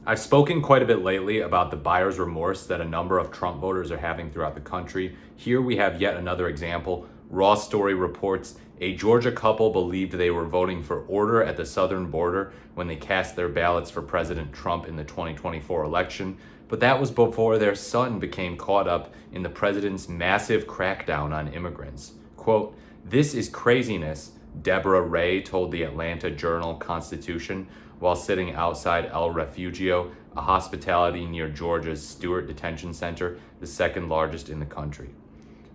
I've spoken quite a bit lately about the buyer's remorse that a number of Trump voters are having throughout the country. Here we have yet another example. Raw Story reports a Georgia couple believed they were voting for order at the southern border when they cast their ballots for President Trump in the 2024 election, but that was before their son became caught up in the president's massive crackdown on immigrants. Quote, "This is craziness," Deborah Ray told the Atlanta Journal-Constitution while sitting outside El Refugio, a hospitality near Georgia's Stewart Detention Center, the second largest in the country.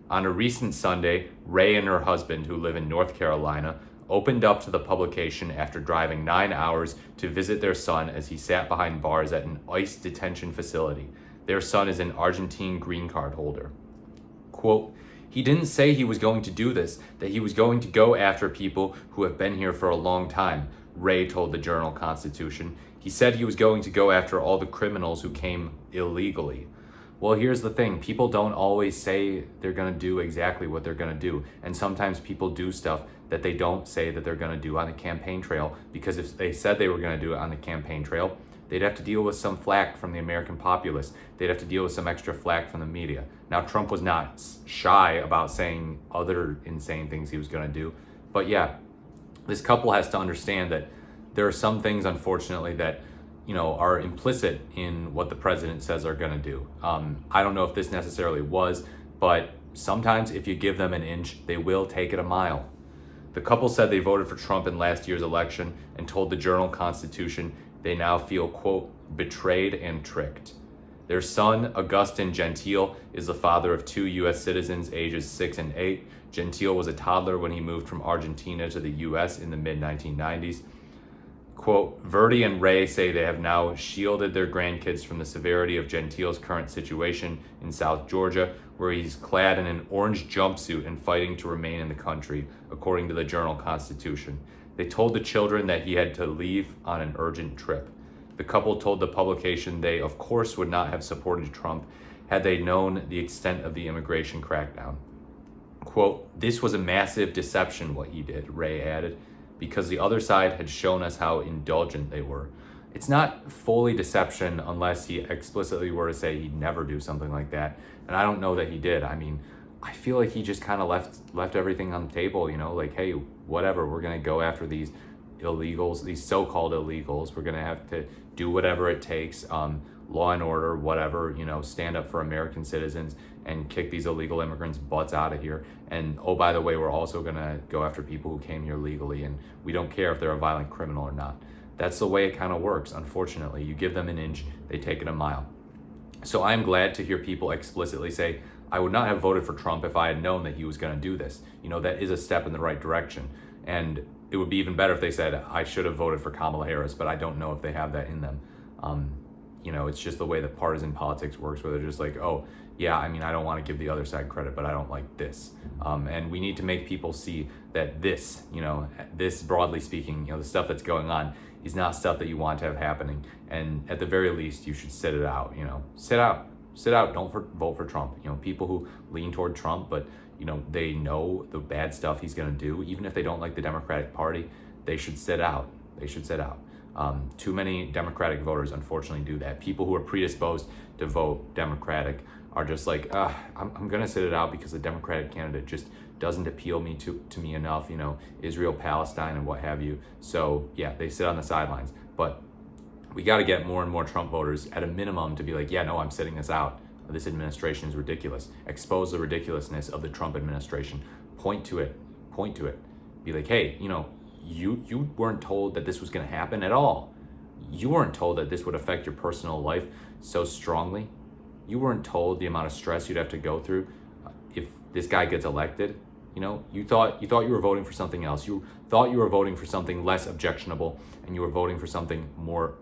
On a recent Sunday, Ray and her husband, who live in North Carolina, opened up to the publication after driving 9 hours to visit their son as he sat behind bars at an ICE detention facility. Their son is an Argentine green card holder. Quote, "He didn't say he was going to do this, that he was going to go after people who have been here for a long time," Ray told the Journal-Constitution. "He said he was going to go after all the criminals who came illegally." Well, here's the thing. People don't always say they're going to do exactly what they're going to do. And sometimes people do stuff that they don't say that they're going to do on the campaign trail, because if they said they were going to do it on the campaign trail, they'd have to deal with some flack from the American populace. They'd have to deal with some extra flack from the media. Now, Trump was not shy about saying other insane things he was going to do. But yeah, this couple has to understand that there are some things, unfortunately, that are implicit in what the president says they're going to do. I don't know if this necessarily was, but sometimes if you give them an inch, they will take it a mile. The couple said they voted for Trump in last year's election and told the Journal-Constitution they now feel, quote, "betrayed and tricked." Their son, Augustin Gentile, is the father of 2 U.S. citizens ages 6 and 8. Gentile was a toddler when he moved from Argentina to the U.S. in the mid-1990s. Quote, "Verdi and Ray say they have now shielded their grandkids from the severity of Gentile's current situation in South Georgia, where he's clad in an orange jumpsuit and fighting to remain in the country," according to the Journal-Constitution. They told the children that he had to leave on an urgent trip. The couple told the publication they, of course, would not have supported Trump had they known the extent of the immigration crackdown. Quote, "This was a massive deception what he did," Ray added, "because the other side had shown us how indulgent they were." It's not fully deception unless he explicitly were to say he'd never do something like that. And I don't know that he did. I mean, I feel like he just kind of left everything on the table, like, hey, whatever, we're going to go after these illegals, these so-called illegals. We're going to have to do whatever it takes, law and order, whatever, stand up for American citizens and kick these illegal immigrants' butts out of here. And oh, by the way, we're also going to go after people who came here legally, and we don't care if they're a violent criminal or not. That's the way it kind of works, unfortunately. You give them an inch, they take it a mile. So I'm glad to hear people explicitly say, I would not have voted for Trump if I had known that he was going to do this. That is a step in the right direction. And it would be even better if they said, I should have voted for Kamala Harris, but I don't know if they have that in them. It's just the way that partisan politics works, where they're just like, oh, yeah, I don't want to give the other side credit, but I don't like this. And we need to make people see that this, this broadly speaking, the stuff that's going on is not stuff that you want to have happening. And at the very least, you should sit it out, sit out. Don't vote for Trump. People who lean toward Trump, but, they know the bad stuff he's going to do, even if they don't like the Democratic Party, they should sit out. Too many Democratic voters, unfortunately, do that. People who are predisposed to vote Democratic are just like, I'm going to sit it out because the Democratic candidate just doesn't appeal to me enough, Israel, Palestine, and what have you. So, yeah, they sit on the sidelines. But we got to get more and more Trump voters at a minimum to be like, yeah, no, I'm sitting this out. This administration is ridiculous. Expose the ridiculousness of the Trump administration. Point to it. Be like, hey, you weren't told that this was going to happen at all. You weren't told that this would affect your personal life so strongly. You weren't told the amount of stress you'd have to go through if this guy gets elected. You thought you were voting for something else. You thought you were voting for something less objectionable, and you were voting for something more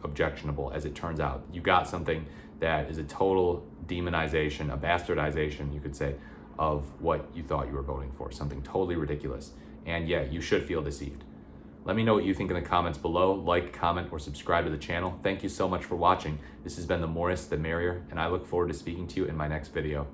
objectionable. As it turns out, you got something that is a total demonization, a bastardization, you could say, of what you thought you were voting for. Something totally ridiculous. And yeah, you should feel deceived. Let me know what you think in the comments below. Like, comment, or subscribe to the channel. Thank you so much for watching. This has been The More the Merrier, and I look forward to speaking to you in my next video.